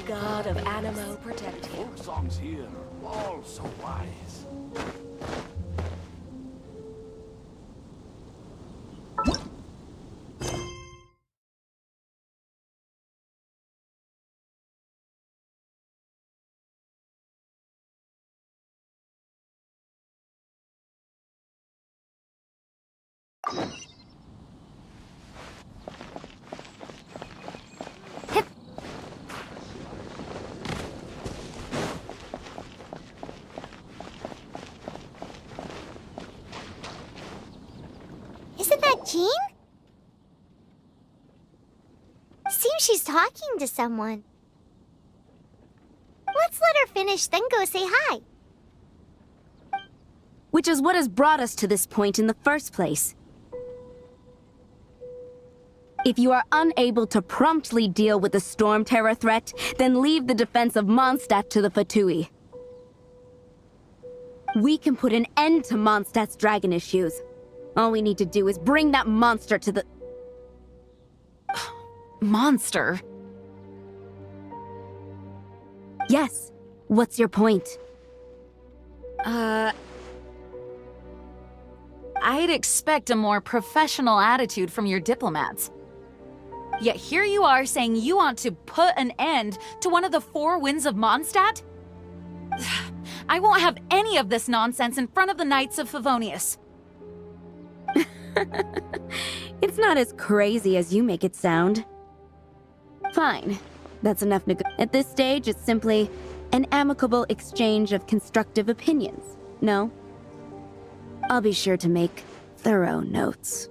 God of Animo protect you. Folk songs here are all so wise. Isn't that Jean? Seems she's talking to someone. Let's let her finish, then go say hi. Which is what has brought us to this point in the first place. If you are unable to promptly deal with the Storm Terror threat, then leave the defense of Mondstadt to the Fatui. We can put an end to Mondstadt's dragon issues. All we need to do is bring that monster to the... Monster? Yes. What's your point? I'd expect a more professional attitude from your diplomats. Yet here you are saying you want to put an end to one of the four winds of Mondstadt? I won't have any of this nonsense in front of the Knights of Favonius. It's not as crazy as you make it sound. Fine. That's enough At this stage, it's simply an amicable exchange of constructive opinions. No? I'll be sure to make thorough notes.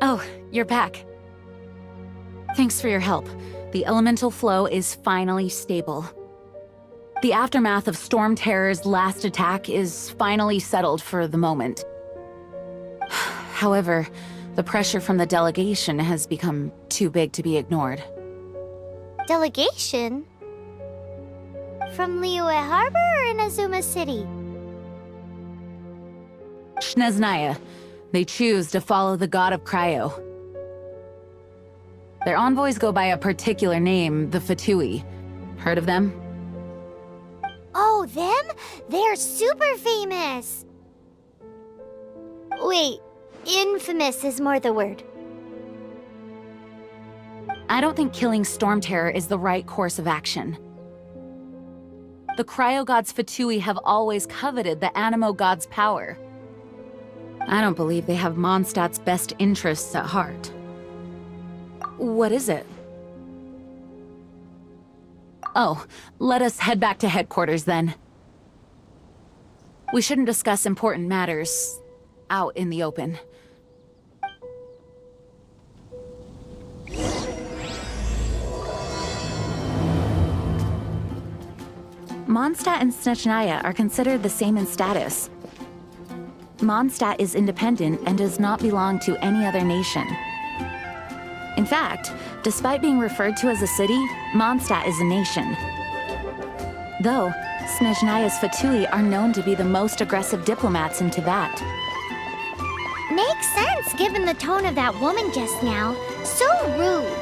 Oh, you're back. Thanks for your help. The elemental flow is finally stable. The aftermath of Storm Terror's last attack is finally settled for the moment. However, the pressure from the delegation has become too big to be ignored. Delegation? From Liyue Harbor or in Azuma City? Snezhnaya. They choose to follow the god of Cryo. Their envoys go by a particular name, the Fatui. Heard of them? Oh, them? They're super famous! Wait, infamous is more the word. I don't think killing Storm Terror is the right course of action. The Cryo God's Fatui have always coveted the Animo God's power. I don't believe they have Mondstadt's best interests at heart. What is it? Oh, let us head back to headquarters then. We shouldn't discuss important matters out in the open. Mondstadt and Snezhnaya are considered the same in status. Mondstadt is independent and does not belong to any other nation. In fact, despite being referred to as a city, Mondstadt is a nation. Though, Snezhnaya's Fatui are known to be the most aggressive diplomats in Teyvat. Makes sense given the tone of that woman just now. So rude.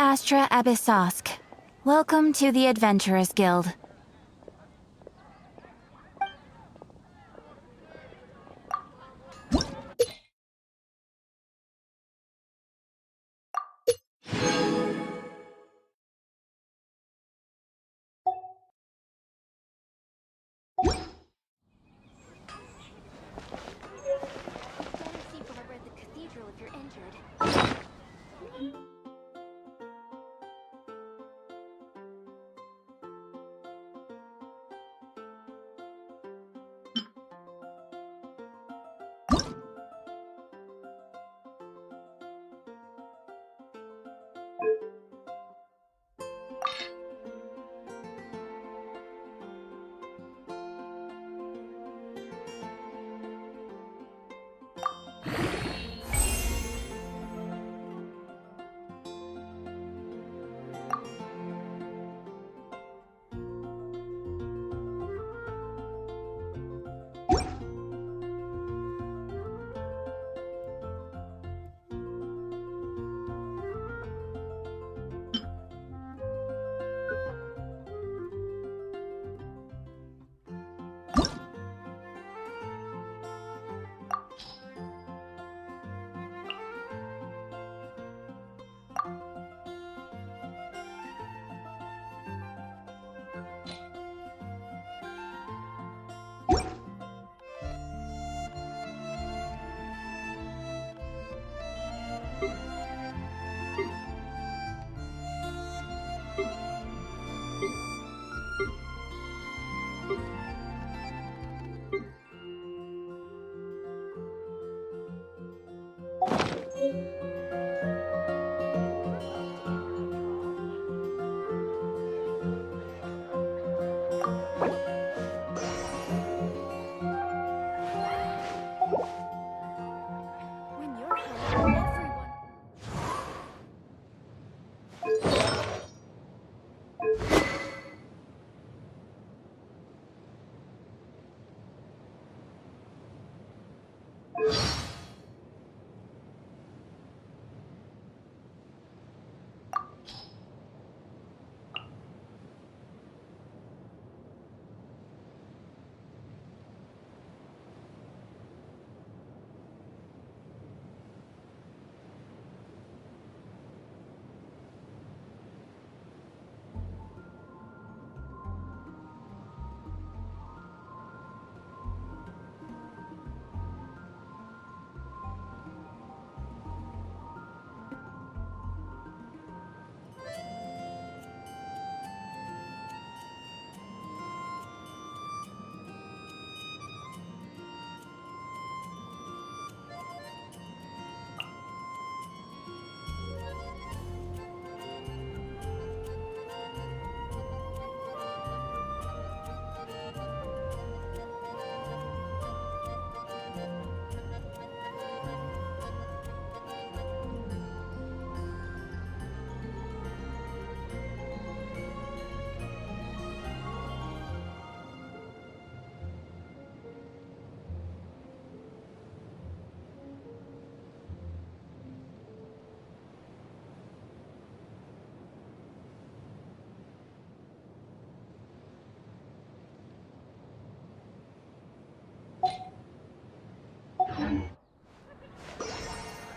Astra Abyssosk. Welcome to the Adventurers Guild.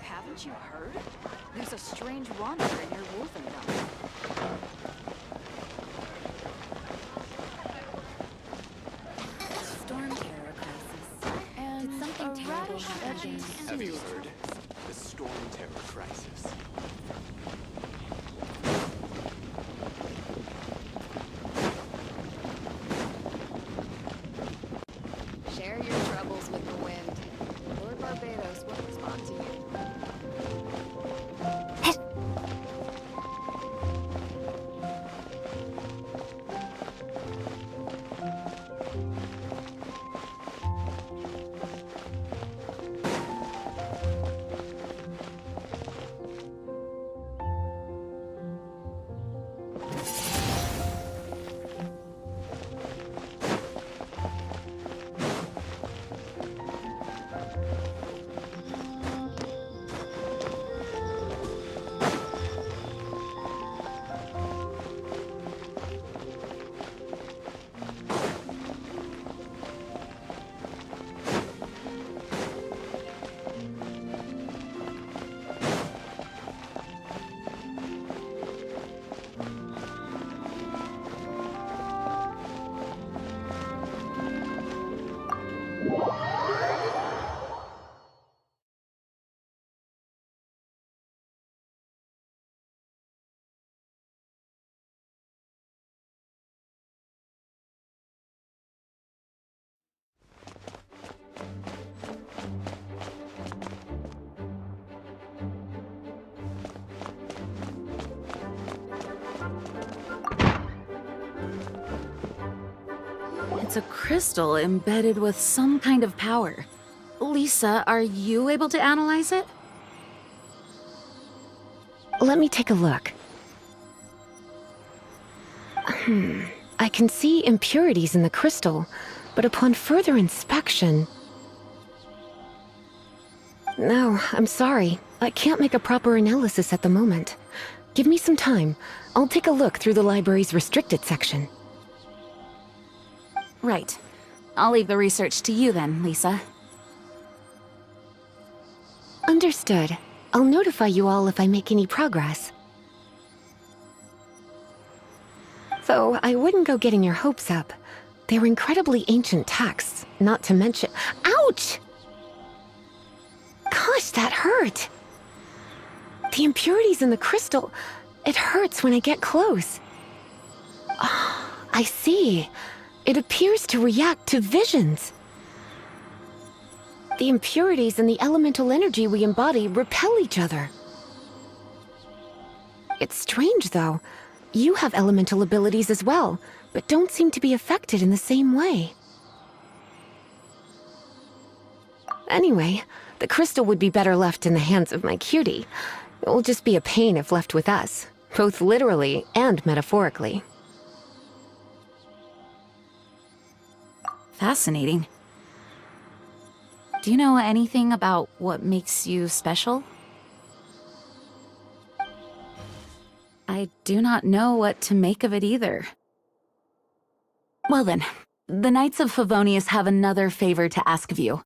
Haven't you heard? There's a strange wanderer near Wolfendom. Storm terror crisis. And did something terrible happen? Have you heard? The storm terror crisis. Share your troubles with the wind. Lord Barbados will respond to you. It's a crystal embedded with some kind of power. Lisa, are you able to analyze it? Let me take a look. I can see impurities in the crystal, but upon further inspection... No, I'm sorry. I can't make a proper analysis at the moment. Give me some time. I'll take a look through the library's restricted section. Right. I'll leave the research to you then, Lisa. Understood. I'll notify you all if I make any progress. Though I wouldn't go getting your hopes up. They're incredibly ancient texts, not to mention— Ouch! Gosh, that hurt! The impurities in the crystal— it hurts when I get close. Oh, I see. It appears to react to visions. The impurities and the elemental energy we embody repel each other. It's strange, though. You have elemental abilities as well, but don't seem to be affected in the same way. Anyway, the crystal would be better left in the hands of my cutie. It will just be a pain if left with us, both literally and metaphorically. Fascinating. Do you know anything about what makes you special? I do not know what to make of it either. Well then, the Knights of Favonius have another favor to ask of you.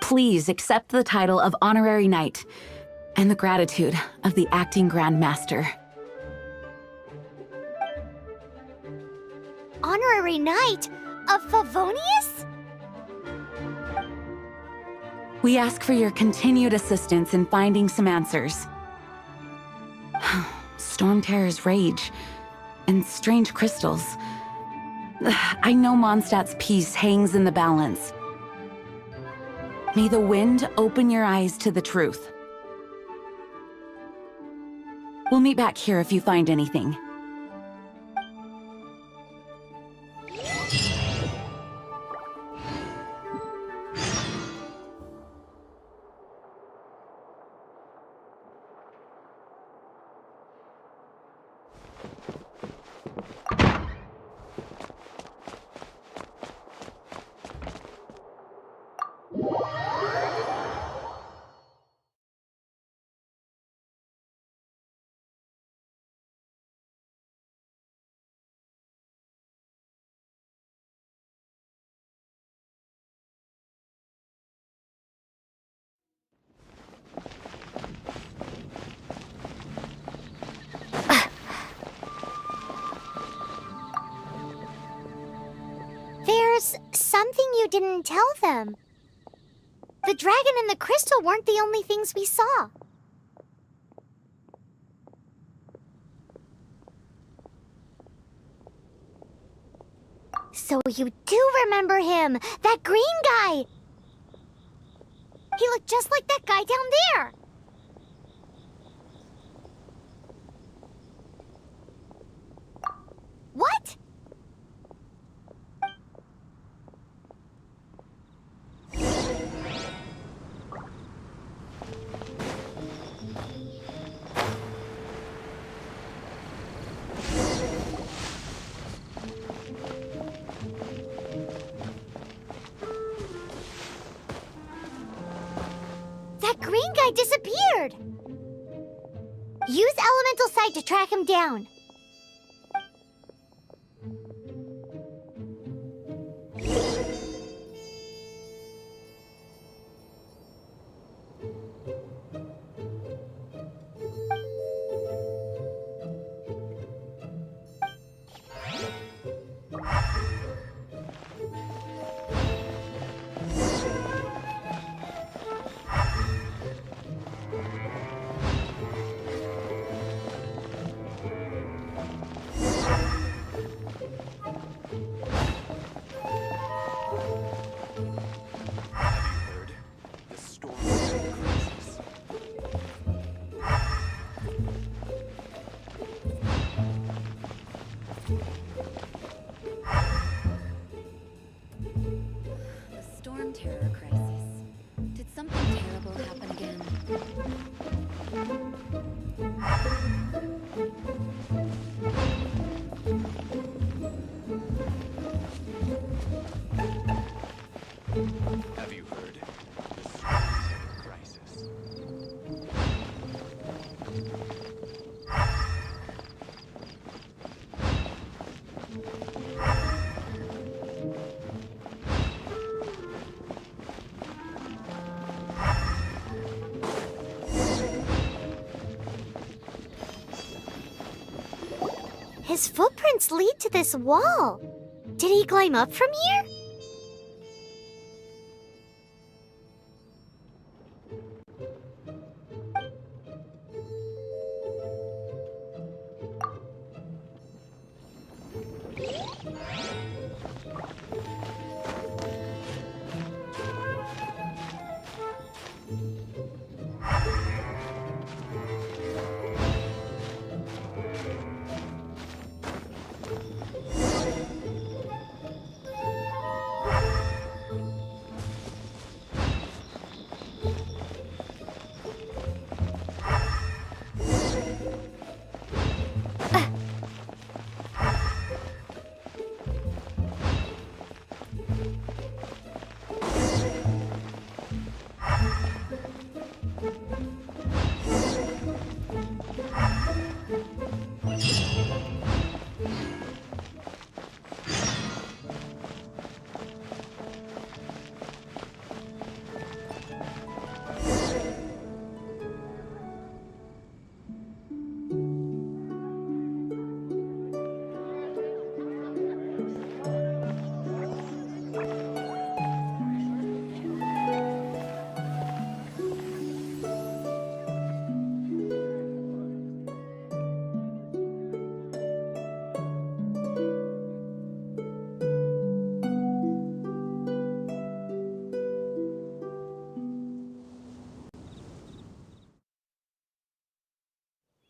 Please accept the title of Honorary Knight and the gratitude of the Acting Grand Master. Honorary Knight of Favonius? We ask for your continued assistance in finding some answers. Storm Terror's rage and strange crystals. I know Mondstadt's peace hangs in the balance. May the wind open your eyes to the truth. We'll meet back here if you find anything. There's something you didn't tell them. The dragon and the crystal weren't the only things we saw. So you do remember him, that green guy! He looked just like that guy down there! What? That green guy disappeared! Use elemental sight to track him down. Storm Terror crisis. Did something terrible happen again? Have you heard? The Storm Terror crisis. His footprints lead to this wall. Did he climb up from here?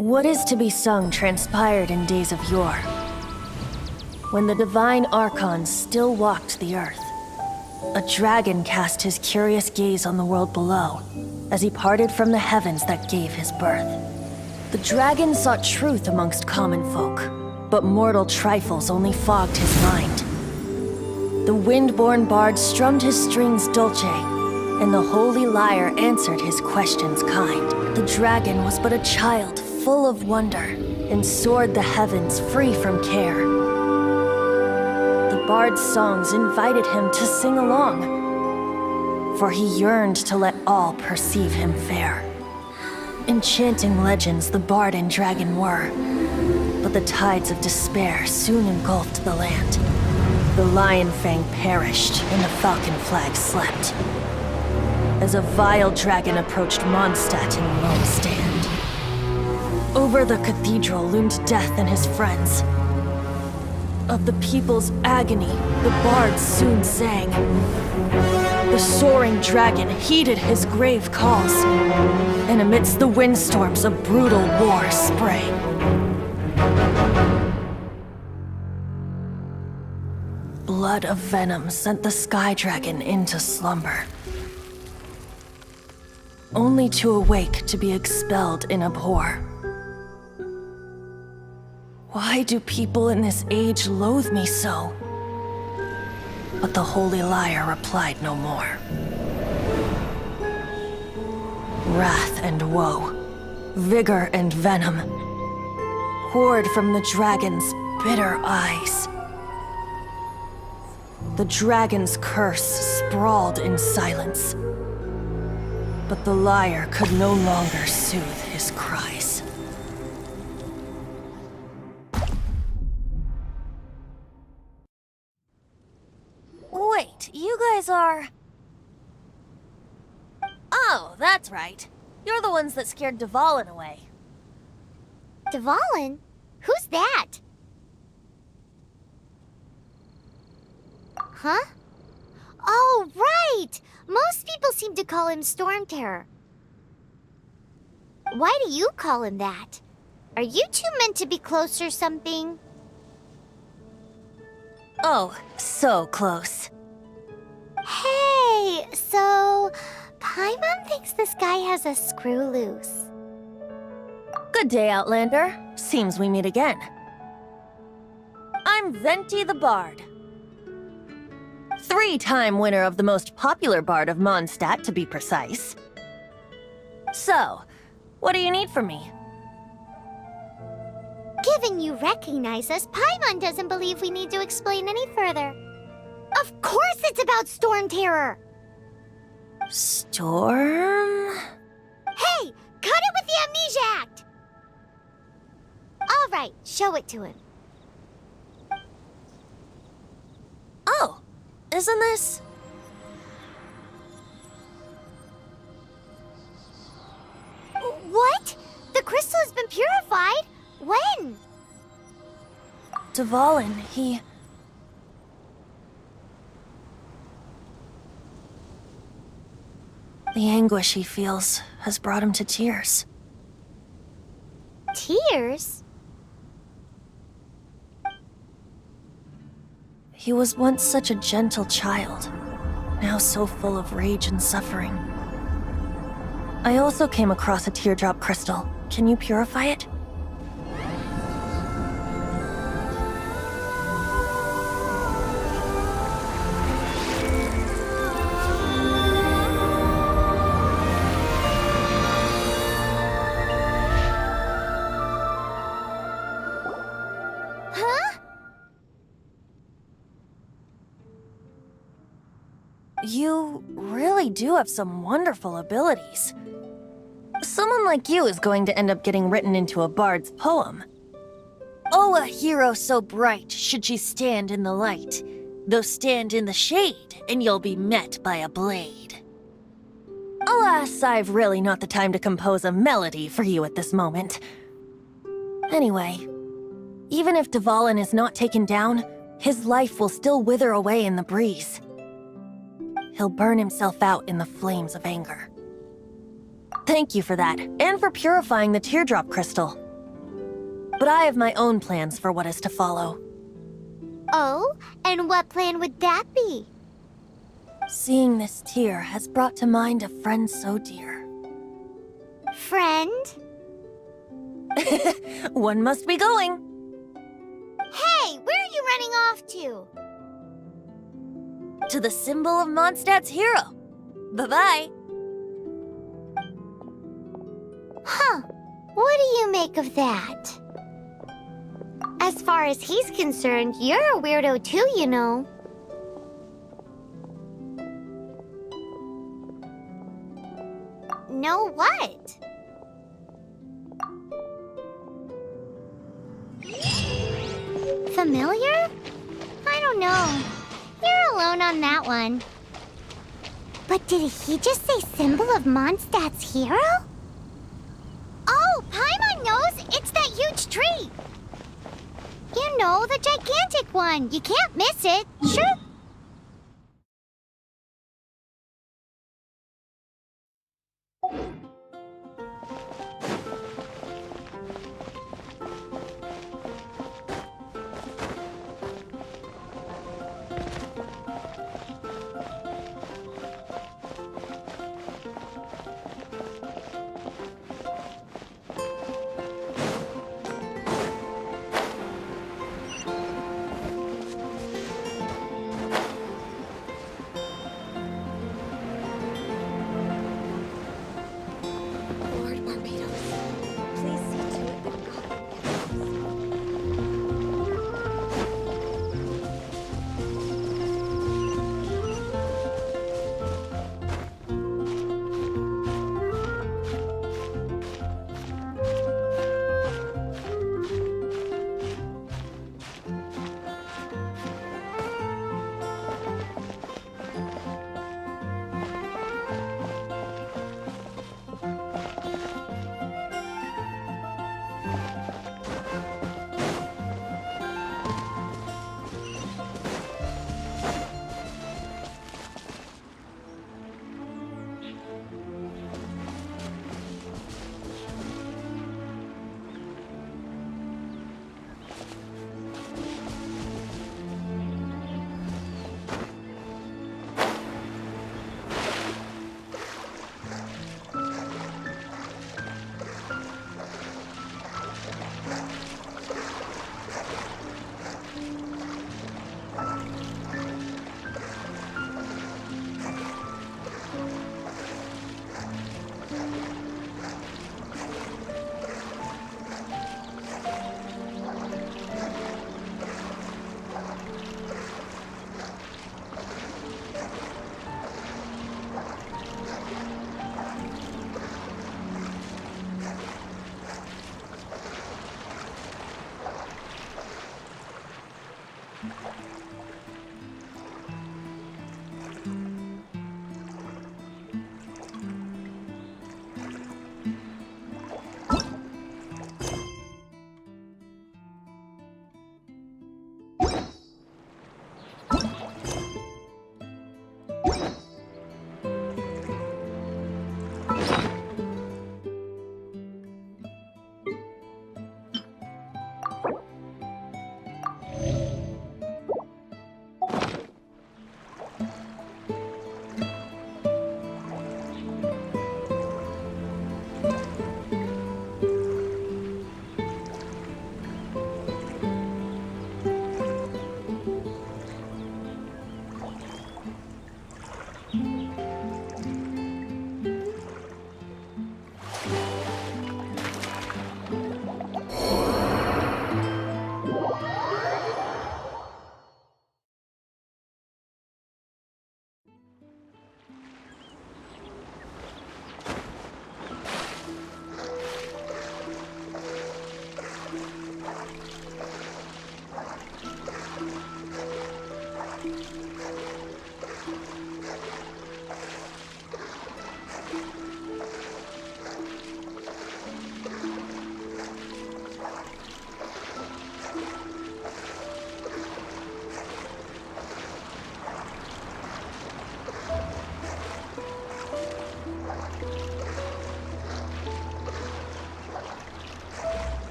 What is to be sung transpired in days of yore, when the divine archons still walked the earth. A dragon cast his curious gaze on the world below, as he parted from the heavens that gave his birth. The dragon sought truth amongst common folk, but mortal trifles only fogged his mind. The wind-born bard strummed his strings dulce, and the holy lyre answered his questions kind. The dragon was but a child, full of wonder, and soared the heavens free from care. The bard's songs invited him to sing along, for he yearned to let all perceive him fair. Enchanting legends the bard and dragon were, but the tides of despair soon engulfed the land. The lion fang perished, and the falcon flag slept, as a vile dragon approached Mondstadt in lone stand. Over the cathedral loomed death and his friends. Of the people's agony, the bards soon sang. The soaring dragon heeded his grave calls, and amidst the windstorms a brutal war sprang. Blood of venom sent the sky dragon into slumber, only to awake to be expelled in abhor. Why do people in this age loathe me so? But the holy lyre replied no more. Wrath and woe, vigor and venom, poured from the dragon's bitter eyes. The dragon's curse sprawled in silence, but the lyre could no longer soothe his cries. Wait, you guys are... Oh, that's right. You're the ones that scared Dvalin away. Dvalin? Who's that? Huh? Oh, right! Most people seem to call him Storm Terror. Why do you call him that? Are you two meant to be close or something? Oh, so close. Hey, So, Paimon thinks this guy has a screw loose. Good day, Outlander. Seems we meet again. I'm Venti the Bard. 3-time winner of the most popular bard of Mondstadt, to be precise. So, what do you need from me? Given you recognize us, Paimon doesn't believe we need to explain any further. Of course it's about Storm Terror! Storm? Hey! Cut it with the Amnesia Act! Alright, show it to him. Oh, isn't this... What? The crystal has been purified? When? Dvalin, he... The anguish he feels has brought him to tears. Tears? He was once such a gentle child, now so full of rage and suffering. I also came across a teardrop crystal. Can you purify it? You really do have some wonderful abilities. Someone like you is going to end up getting written into a bard's poem. Oh, a hero so bright should she stand in the light, though stand in the shade, and you'll be met by a blade. Alas, I've really not the time to compose a melody for you at this moment. Anyway, even if Dvalin is not taken down, his life will still wither away in the breeze. He'll burn himself out in the flames of anger. Thank you for that, and for purifying the teardrop crystal. But I have my own plans for what is to follow. Oh? And what plan would that be? Seeing this tear has brought to mind a friend so dear. Friend? One must be going. Hey, where are you running off to? To the symbol of Mondstadt's hero. Bye-bye. Huh. What do you make of that? As far as he's concerned, you're a weirdo too, you know. Know what? Familiar? I don't know. You're alone on that one. But did he just say symbol of Mondstadt's hero? Oh, Paimon knows! It's that huge tree! You know, the gigantic one. You can't miss it. Sure.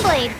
blade.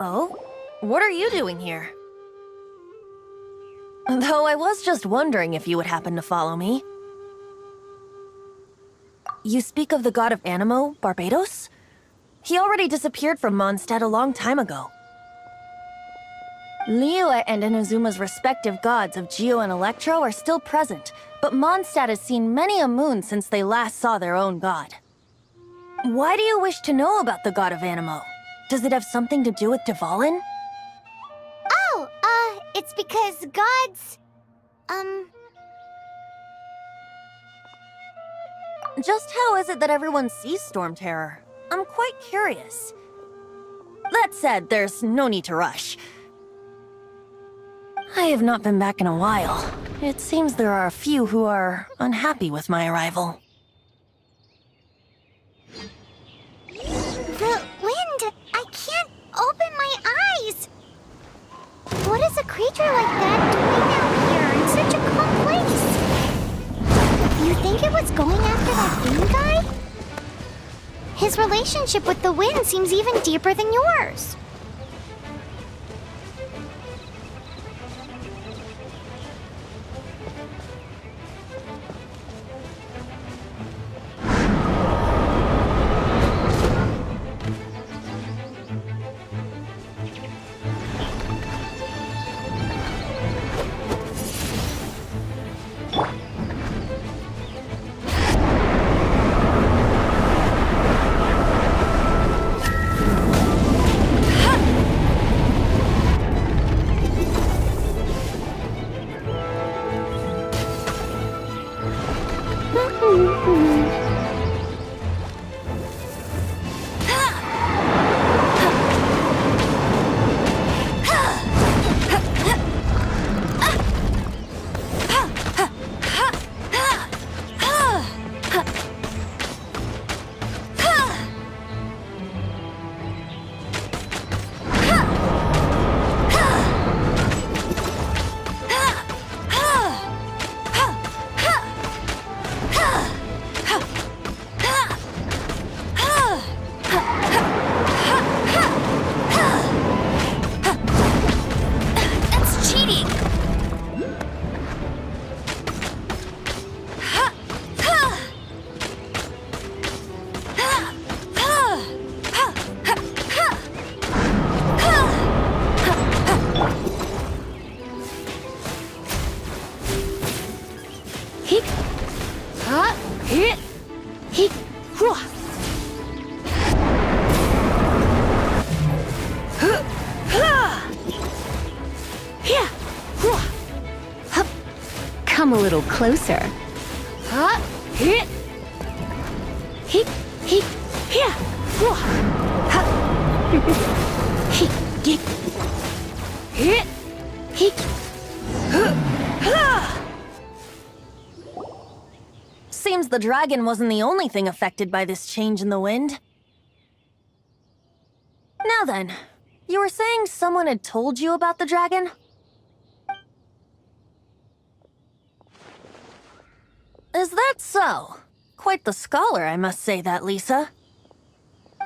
Oh? What are you doing here? Though I was just wondering if you would happen to follow me. You speak of the god of Animo, Barbados? He already disappeared from Mondstadt a long time ago. Liyue and Inazuma's respective gods of Geo and Electro are still present, but Mondstadt has seen many a moon since they last saw their own god. Why do you wish to know about the god of Animo? Does it have something to do with Dvalin? Oh, it's because gods... Just how is it that everyone sees Storm Terror? I'm quite curious. That said, there's no need to rush. I have not been back in a while. It seems there are a few who are unhappy with my arrival. The wind! I can't open my eyes! What is a creature like that doing out here in such a calm place? You think it was going after that wind guy? His relationship with the wind seems even deeper than yours. Come a little closer. Seems the dragon wasn't the only thing affected by this change in the wind. Now then, you were saying someone had told you about the dragon? Is that so? Quite the scholar, I must say that, Lisa.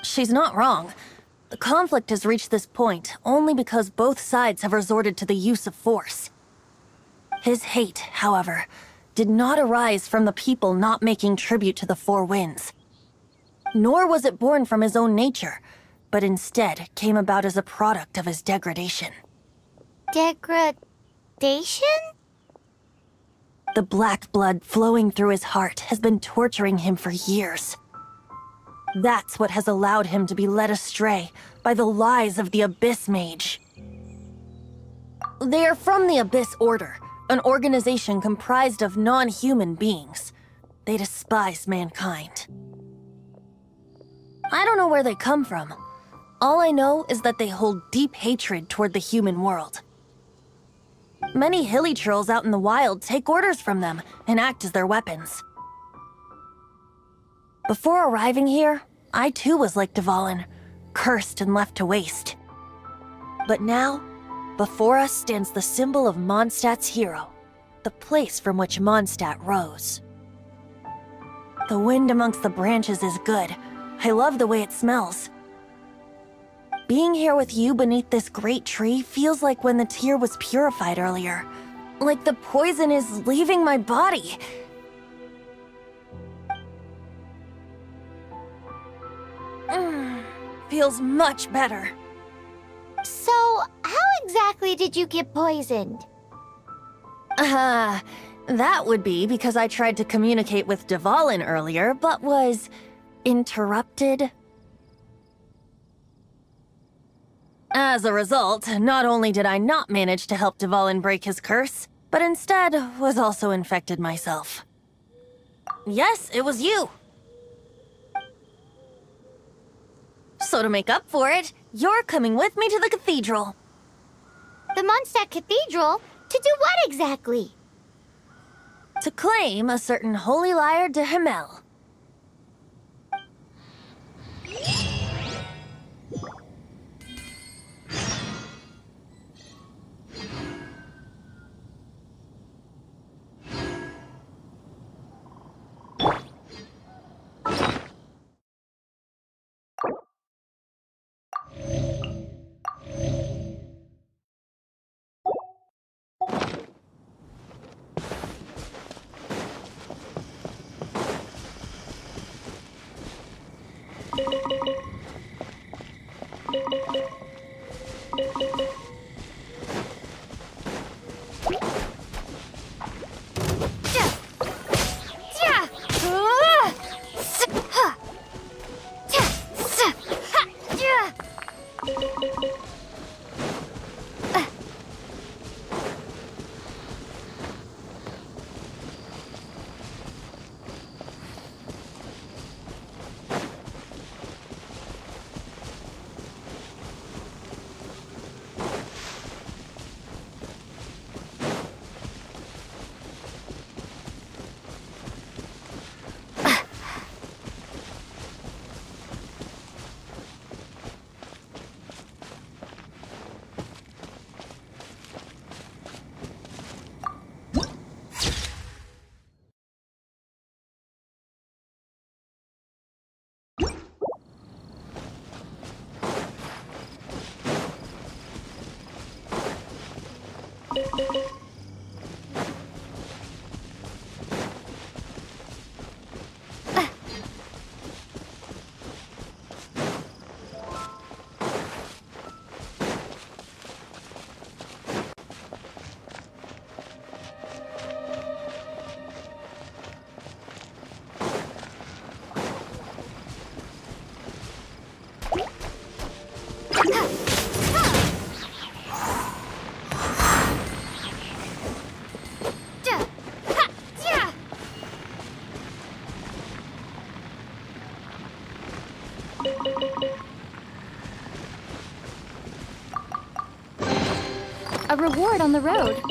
She's not wrong. The conflict has reached this point only because both sides have resorted to the use of force. His hate, however, did not arise from the people not making tribute to the Four Winds. Nor was it born from his own nature, but instead came about as a product of his degradation. Degradation? The black blood flowing through his heart has been torturing him for years. That's what has allowed him to be led astray by the lies of the Abyss Mage. They are from the Abyss Order, an organization comprised of non-human beings. They despise mankind. I don't know where they come from. All I know is that they hold deep hatred toward the human world. Many hilly trolls out in the wild take orders from them and act as their weapons. Before arriving here, I too was like Dvalin, cursed and left to waste. But now, before us stands the symbol of Mondstadt's hero, the place from which Mondstadt rose. The wind amongst the branches is good. I love the way it smells. Being here with you beneath this great tree feels like when the tear was purified earlier. Like the poison is leaving my body. Feels much better. So, how exactly did you get poisoned? That would be because I tried to communicate with Dvalin earlier, but was interrupted. As a result, not only did I not manage to help Dvalin break his curse, but instead was also infected myself. Yes, it was you. So to make up for it, you're coming with me to the cathedral. The Mondstadt Cathedral? To do what exactly? To claim a certain holy lyre de Himmel. A reward on the road.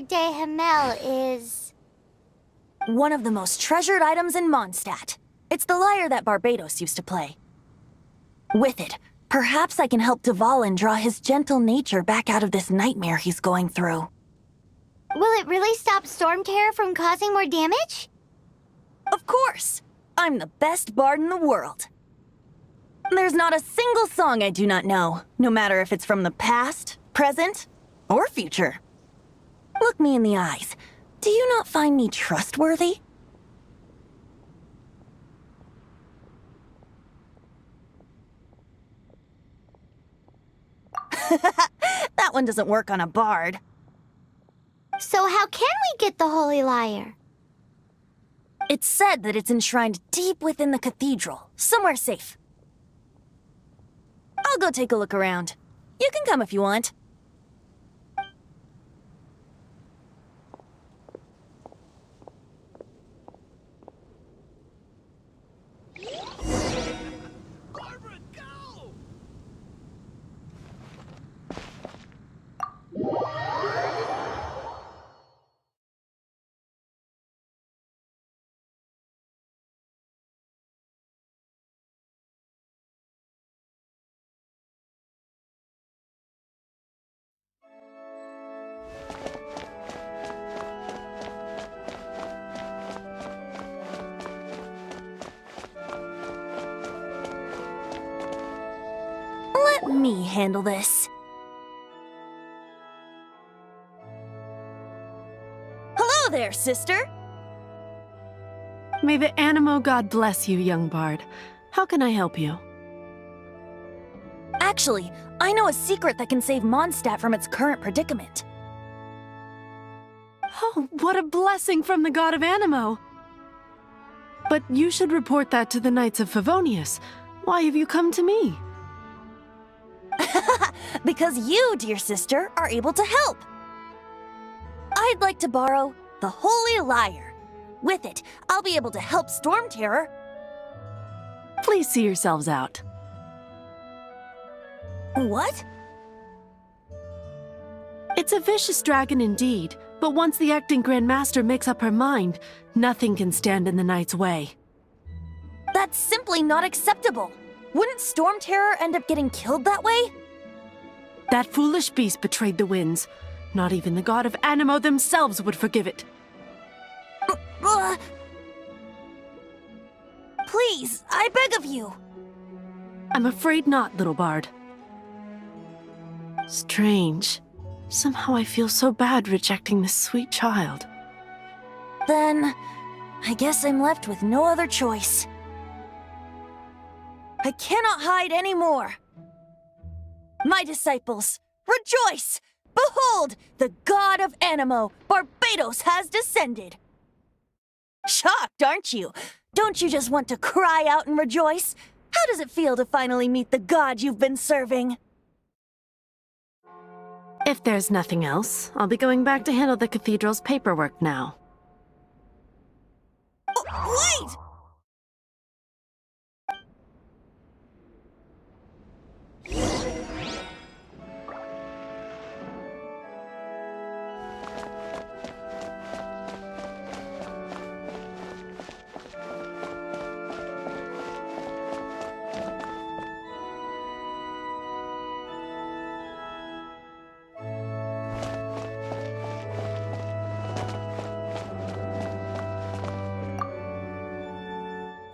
de Himmel is... One of the most treasured items in Mondstadt. It's the lyre that Barbados used to play. With it, perhaps I can help Dvalin draw his gentle nature back out of this nightmare he's going through. Will it really stop Storm Terror from causing more damage? Of course! I'm the best bard in the world. There's not a single song I do not know, no matter if it's from the past, present, or future. Look me in the eyes. Do you not find me trustworthy? That one doesn't work on a bard. So how can we get the Holy Lyre? It's said that it's enshrined deep within the cathedral, somewhere safe. I'll go take a look around. You can come if you want. Barbara, go! Let me handle this. Hello there, sister! May the Animo God bless you, young bard. How can I help you? Actually, I know a secret that can save Mondstadt from its current predicament. Oh, what a blessing from the God of Animo! But you should report that to the Knights of Favonius. Why have you come to me? Because you, dear sister, are able to help. I'd like to borrow the Holy Lyre. With it, I'll be able to help Storm Terror. Please see yourselves out. What? It's a vicious dragon indeed, but once the acting Grand Master makes up her mind, nothing can stand in the Knight's way. That's simply not acceptable. Wouldn't Storm Terror end up getting killed that way? That foolish beast betrayed the winds. Not even the God of Animo themselves would forgive it. Please, I beg of you. I'm afraid not, little bard. Strange. Somehow I feel so bad rejecting this sweet child. Then, I guess I'm left with no other choice. I cannot hide anymore. My disciples, rejoice! Behold, the God of Animo, Barbados, has descended. Shocked, aren't you? Don't you just want to cry out and rejoice? How does it feel to finally meet the God you've been serving? If there's nothing else, I'll be going back to handle the cathedral's paperwork now. Oh, wait!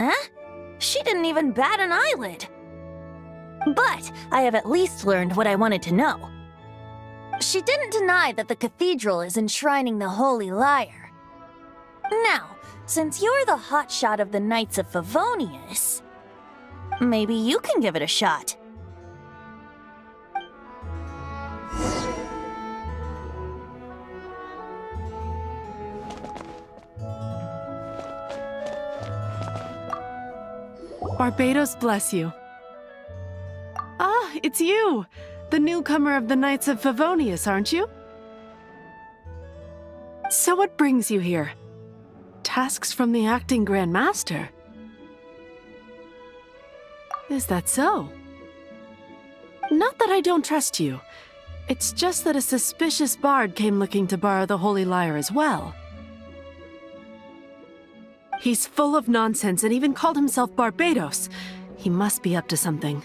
Huh? She didn't even bat an eyelid. But I have at least learned what I wanted to know. She didn't deny that the cathedral is enshrining the Holy Lyre. Now, since you're the hotshot of the Knights of Favonius, maybe you can give it a shot. Barbados bless you. Ah, it's you! The newcomer of the Knights of Favonius, aren't you? So what brings you here? Tasks from the acting Grand Master? Is that so? Not that I don't trust you. It's just that a suspicious bard came looking to borrow the Holy Lyre as well. He's full of nonsense and even called himself Barbados. He must be up to something.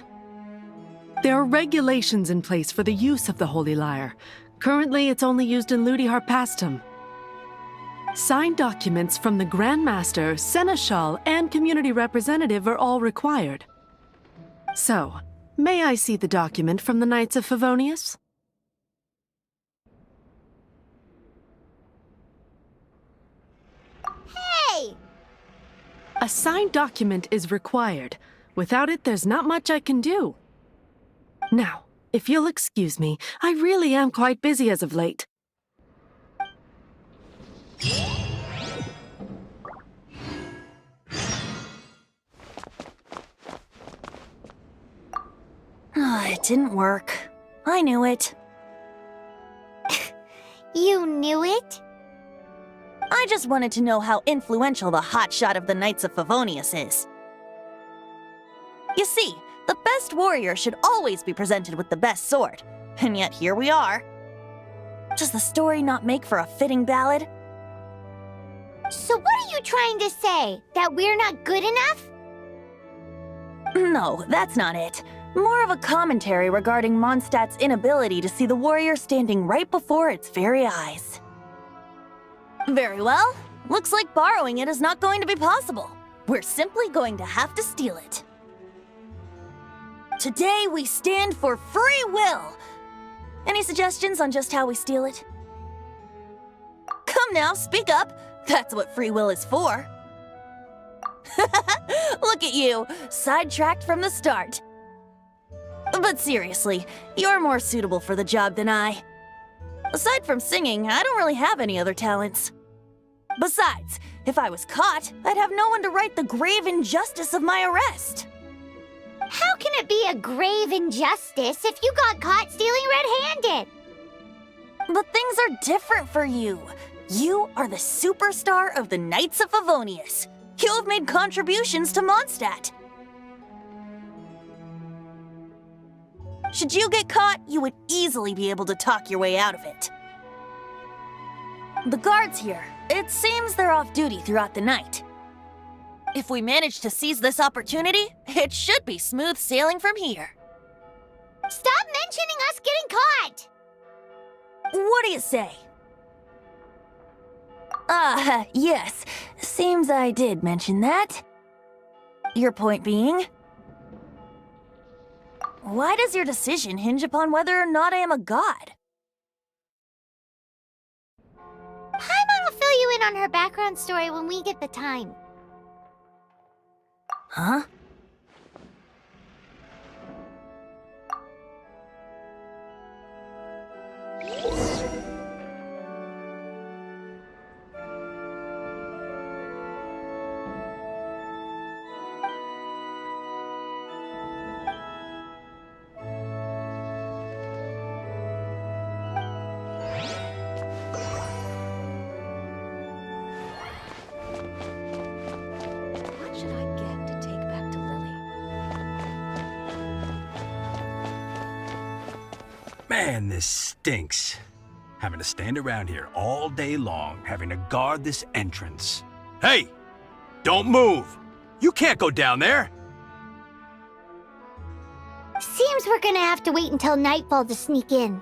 There are regulations in place for the use of the Holy Lyre. Currently, it's only used in Ludi Harpastum. Signed documents from the Grand Master, Seneschal, and Community Representative are all required. So, may I see the document from the Knights of Favonius? Hey! A signed document is required. Without it, there's not much I can do. Now, if you'll excuse me, I really am quite busy as of late. It didn't work. I knew it. You knew it? I just wanted to know how influential the hotshot of the Knights of Favonius is. You see, the best warrior should always be presented with the best sword. And yet here we are. Does the story not make for a fitting ballad? So what are you trying to say? That we're not good enough? No, that's not it. More of a commentary regarding Mondstadt's inability to see the warrior standing right before its very eyes. Very well. Looks like borrowing it is not going to be possible. We're simply going to have to steal it. Today we stand for free will. Any suggestions on just how we steal it? Come now, speak up. That's what free will is for. Look at you, sidetracked from the start. But seriously, you're more suitable for the job than I. Aside from singing, I don't really have any other talents. Besides, if I was caught, I'd have no one to right the grave injustice of my arrest. How can it be a grave injustice if you got caught stealing red-handed? But things are different for you. You are the superstar of the Knights of Favonius. You have made contributions to Mondstadt. Should you get caught, you would easily be able to talk your way out of it. The guards here, it seems they're off duty throughout the night. If we manage to seize this opportunity, it should be smooth sailing from here. Stop mentioning us getting caught! What do you say? Yes. Seems I did mention that. Your point being? Why does your decision hinge upon whether or not I am a god? Paimon will fill you in on her background story when we get the time. Huh? What should I get to take back to Lily? Man, this stinks. Having to stand around here all day long, having to guard this entrance. Hey! Don't move! You can't go down there! Seems we're gonna have to wait until nightfall to sneak in.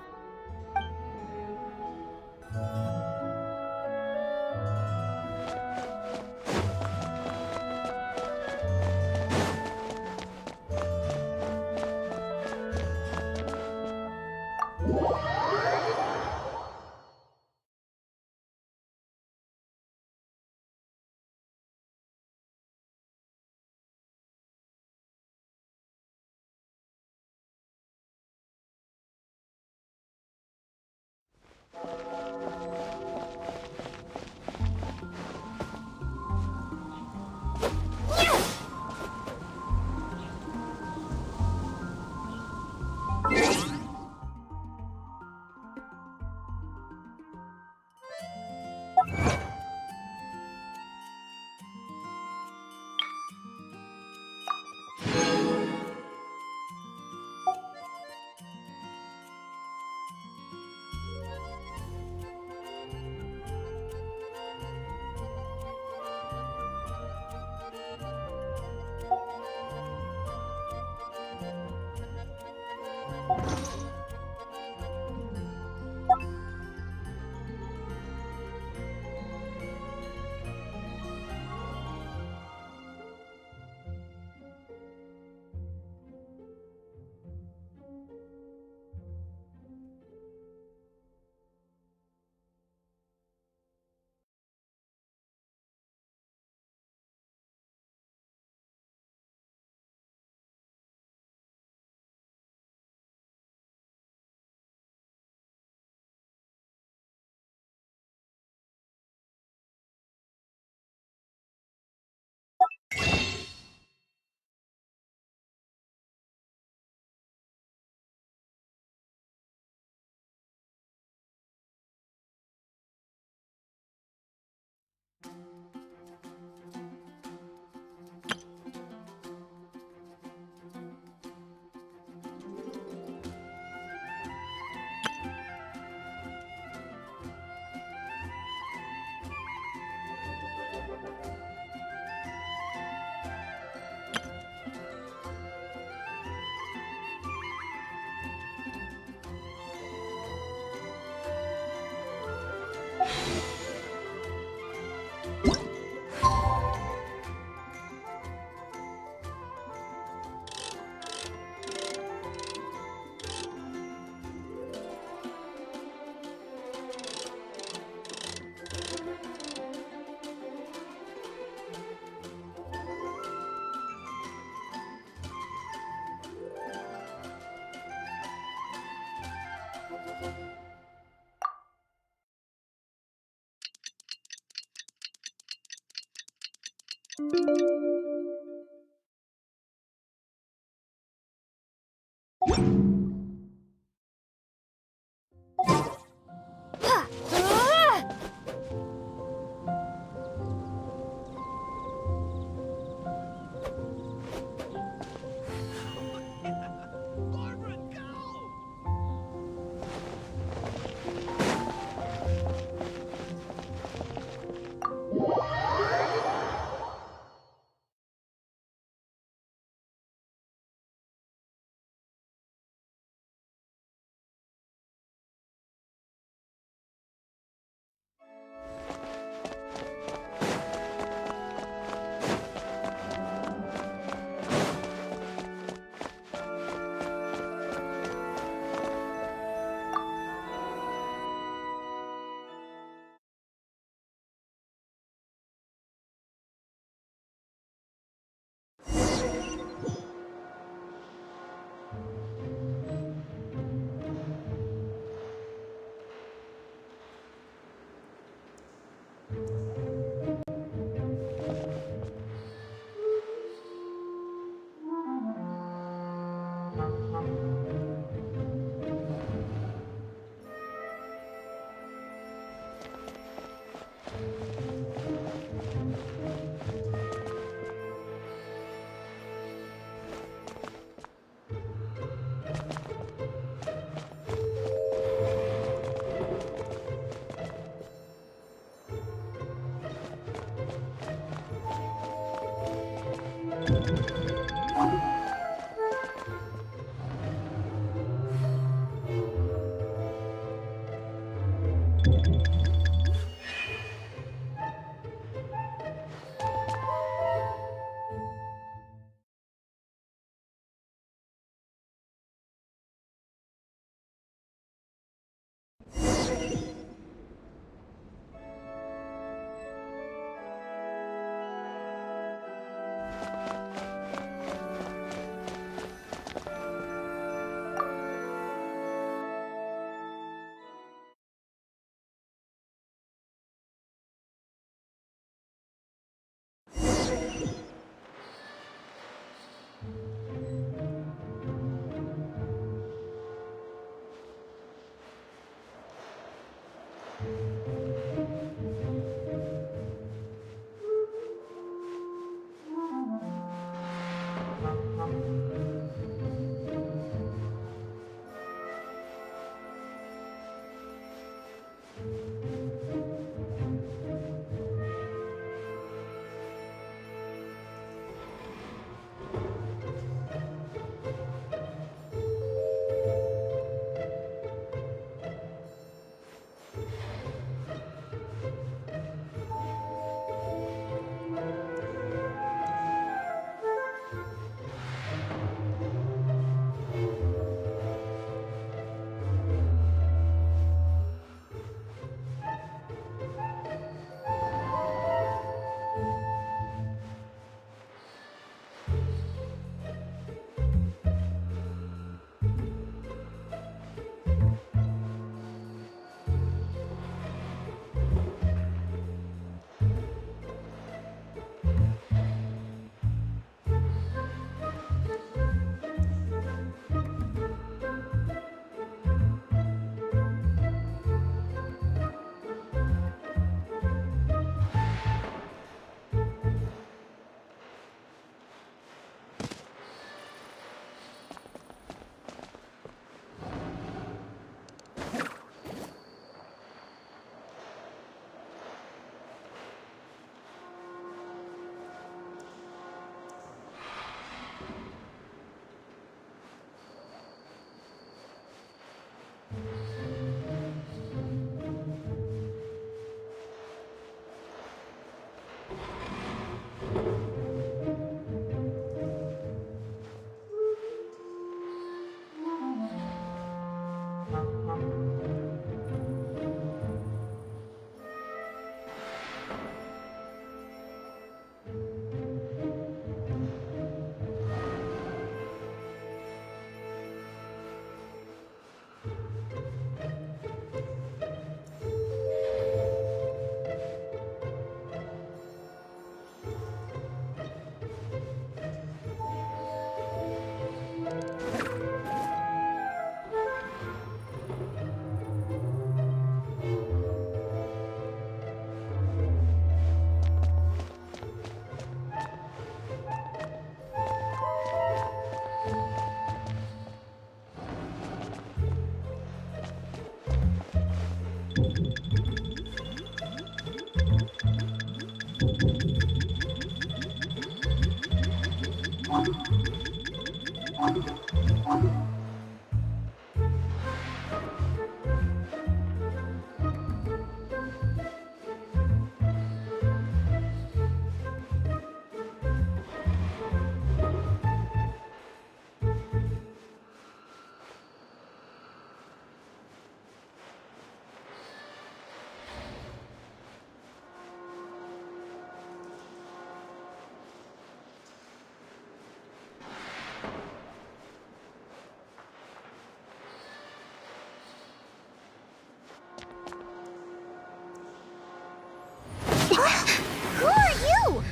Who are you?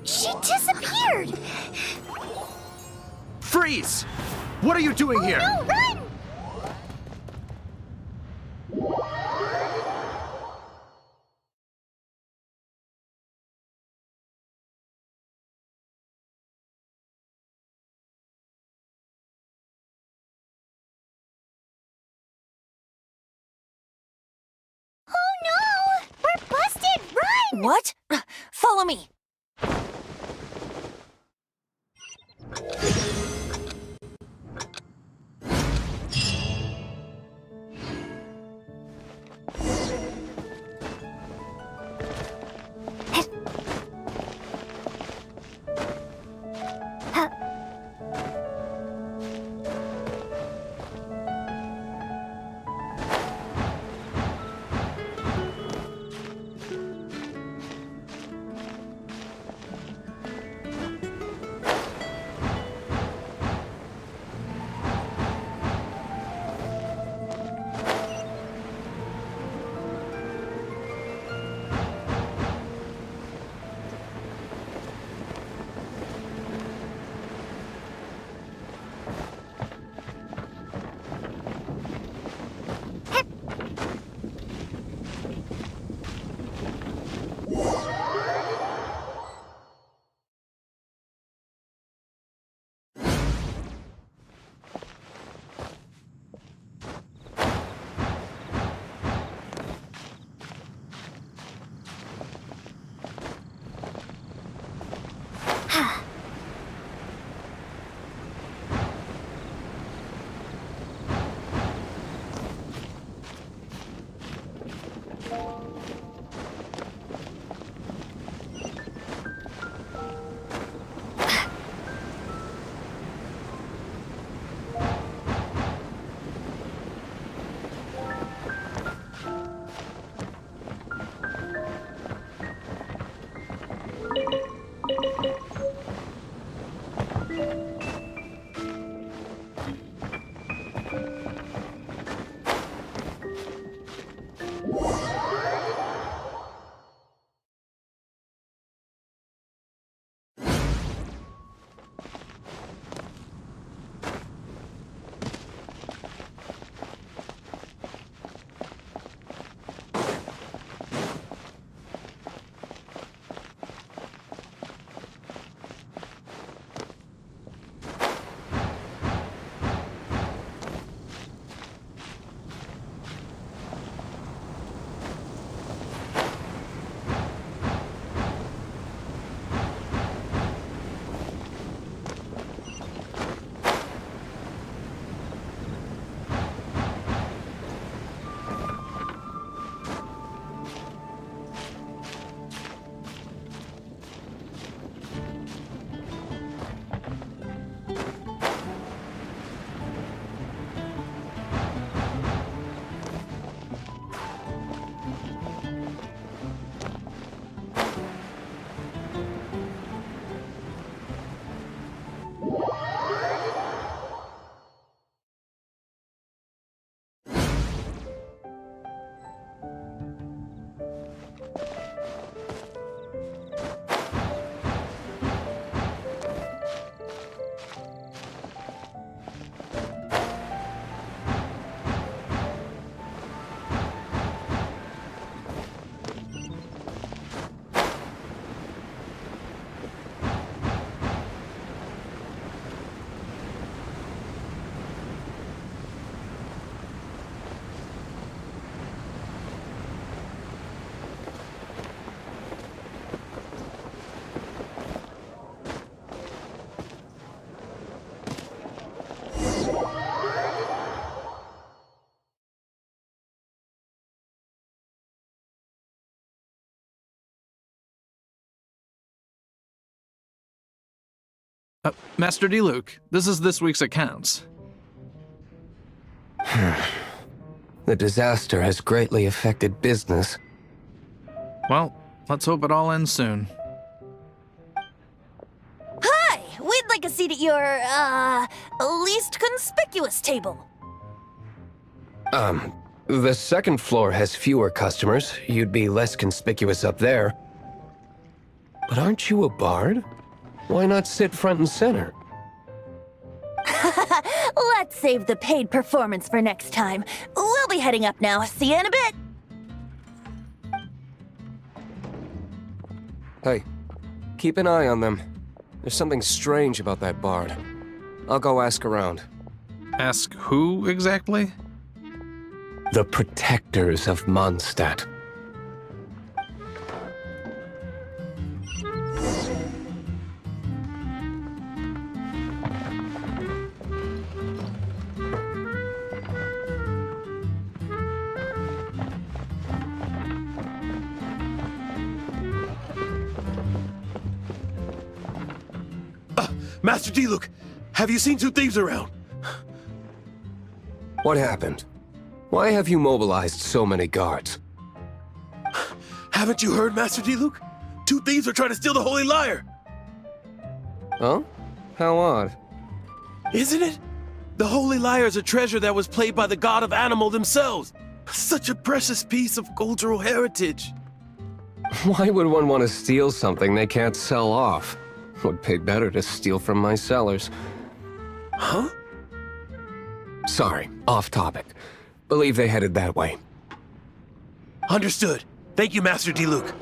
She disappeared! Freeze! What are you doing here? No, run! Oh no! We're busted! Run! What? Follow me. Master Diluc, this is this week's accounts. The disaster has greatly affected business. Well, let's hope it all ends soon. Hi! We'd like a seat at your, least conspicuous table. The second floor has fewer customers. You'd be less conspicuous up there. But aren't you a bard? Why not sit front and center? Let's save the paid performance for next time. We'll be heading up now. See you in a bit. Hey, keep an eye on them. There's something strange about that bard. I'll go ask around. Ask who exactly? The protectors of Mondstadt. Master Diluc, have you seen two thieves around? What happened? Why have you mobilized so many guards? Haven't you heard, Master Diluc? Two thieves are trying to steal the Holy Lyre! Huh? How odd. Isn't it? The Holy Lyre is a treasure that was played by the god of animal themselves. Such a precious piece of cultural heritage. Why would one want to steal something they can't sell off? Would pay better to steal from my sellers. Huh? Sorry, off topic. Believe they headed that way. Understood. Thank you, Master Diluc.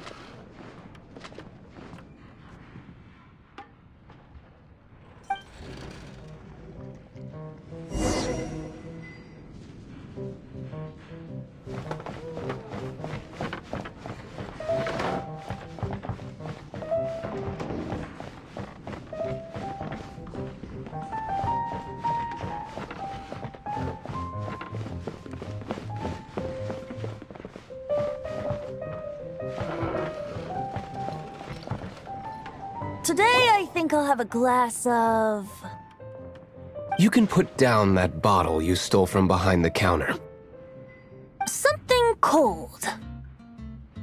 Today, I think I'll have a glass of... You can put down that bottle you stole from behind the counter. something cold.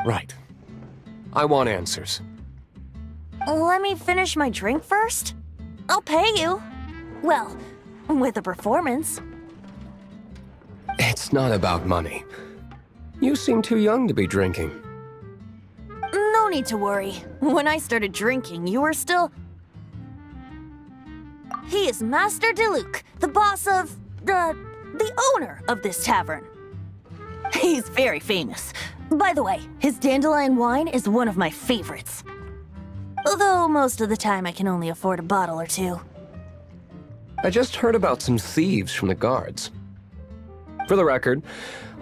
Right. I want answers. Let me finish my drink first. I'll pay you. Well, with a performance. It's not about money. You seem too young to be drinking. No need to worry. When I started drinking, you were still... He is Master Diluc, the boss of... the owner of this tavern. He's very famous. By the way, his dandelion wine is one of my favorites. Although most of the time I can only afford a bottle or two. I just heard about some thieves from the guards. For the record,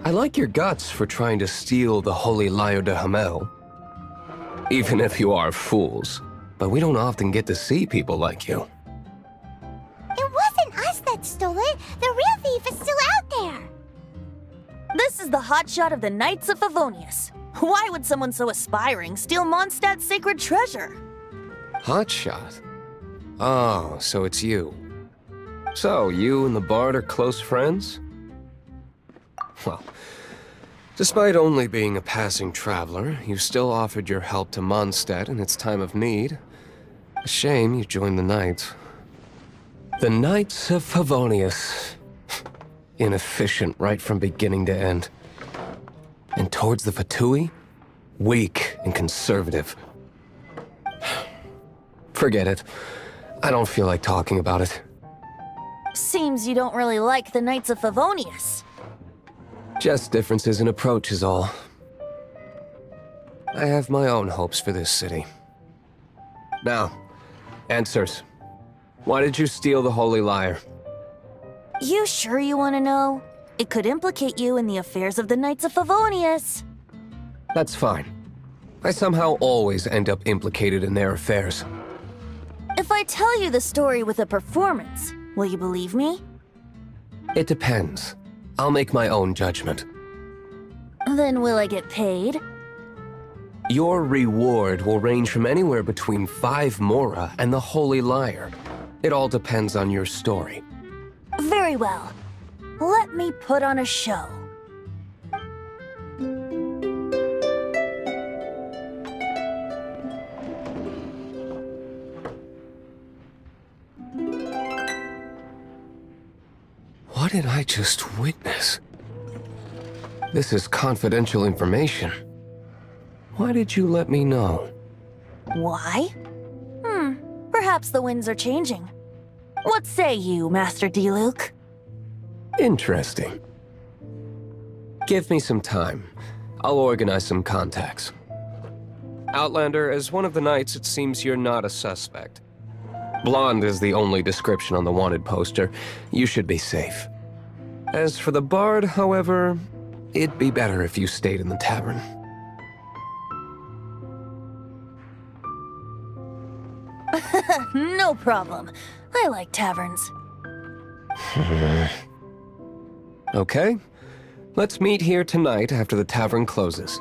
I like your guts for trying to steal the Holy Lyre de Hamel. Even if you are fools. But we don't often get to see people like you. It wasn't us that stole it. The real thief is still out there. This is the hotshot of the Knights of Favonius. Why would someone so aspiring steal Mondstadt's sacred treasure? Hotshot? Oh, so it's you. So, you and the Bard are close friends? Well, despite only being a passing traveler, you still offered your help to Mondstadt in its time of need. A shame you joined the Knights. The Knights of Favonius. Inefficient right from beginning to end. And towards the Fatui, weak and conservative. Forget it. I don't feel like talking about it. Seems you don't really like the Knights of Favonius. Just differences in approach is all. I have my own hopes for this city. Now, answers. Why did you steal the Holy Lyre? You sure you want to know? It could implicate you in the affairs of the Knights of Favonius. That's fine. I somehow always end up implicated in their affairs. If I tell you the story with a performance, will you believe me? It depends. I'll make my own judgment. Then will I get paid? Your reward will range from anywhere between 5 mora and the Holy Lyre. It all depends on your story. Very well. Let me put on a show. What did I just witness? This is confidential information. Why did you let me know? Why? Perhaps the winds are changing. What say you, Master Diluc? Interesting. Give me some time. I'll organize some contacts. Outlander, as one of the knights, it seems you're not a suspect. Blonde is the only description on the wanted poster. You should be safe. As for the bard, however, it'd be better if you stayed in the tavern. No problem. I like taverns. Okay. Let's meet here tonight after the tavern closes.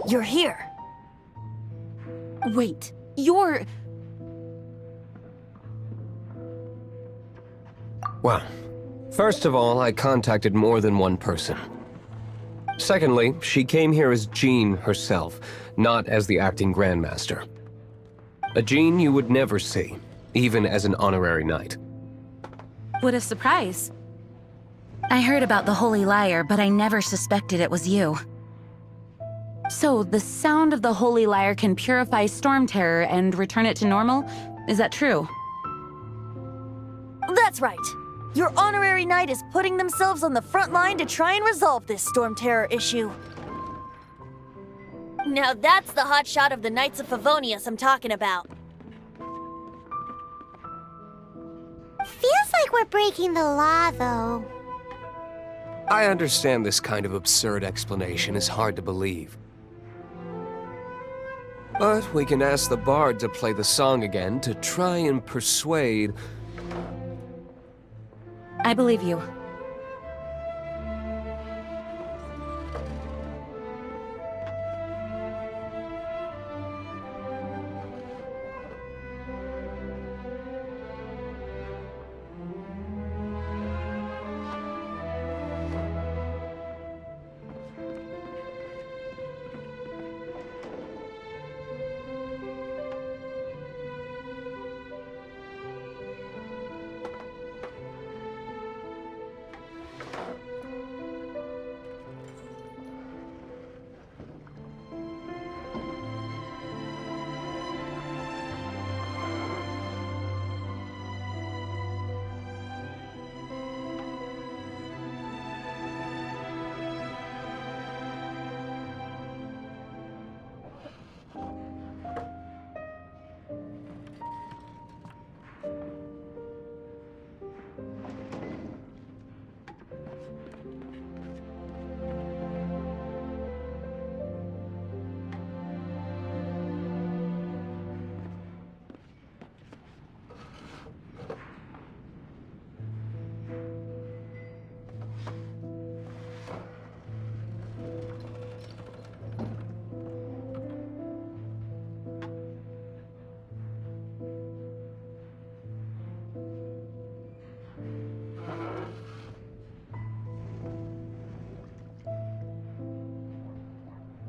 You're here. Wait, you're... Well, first of all, I contacted more than one person. Secondly, she came here as Jean herself, not as the acting Grandmaster. A Jean you would never see, even as an honorary knight. What a surprise. I heard about the Holy Lyre, but I never suspected it was you. So, the sound of the Holy Lyre can purify Storm Terror and return it to normal? Is that true? That's right. Your honorary knight is putting themselves on the front line to try and resolve this Storm Terror issue. Now that's the hotshot of the Knights of Favonius I'm talking about. Feels like we're breaking the law, though. I understand this kind of absurd explanation is hard to believe. But we can ask the bard to play the song again to try and persuade... I believe you.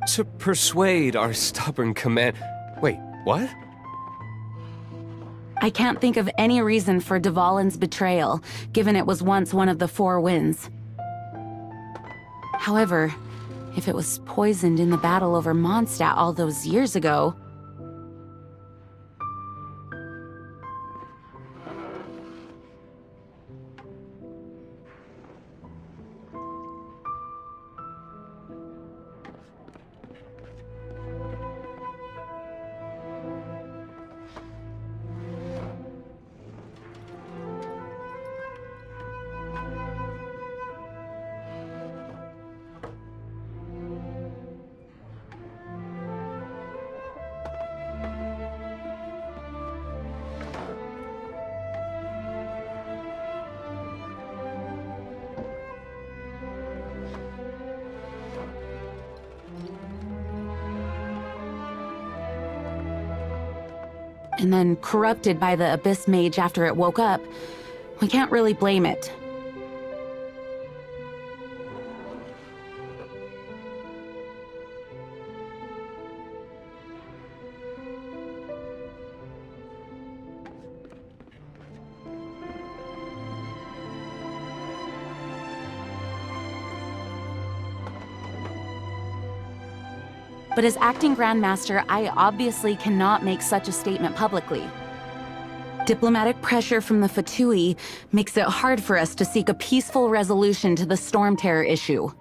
To persuade our stubborn command... Wait, what? I can't think of any reason for Dvalin's betrayal, given it was once one of the Four Winds. However, if it was poisoned in the battle over Mondstadt all those years ago... and then corrupted by the Abyss Mage after it woke up, we can't really blame it. But as acting Grandmaster, I obviously cannot make such a statement publicly. Diplomatic pressure from the Fatui makes it hard for us to seek a peaceful resolution to the Storm Terror issue.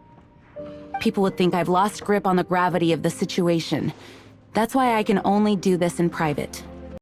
People would think I've lost grip on the gravity of the situation. That's why I can only do this in private.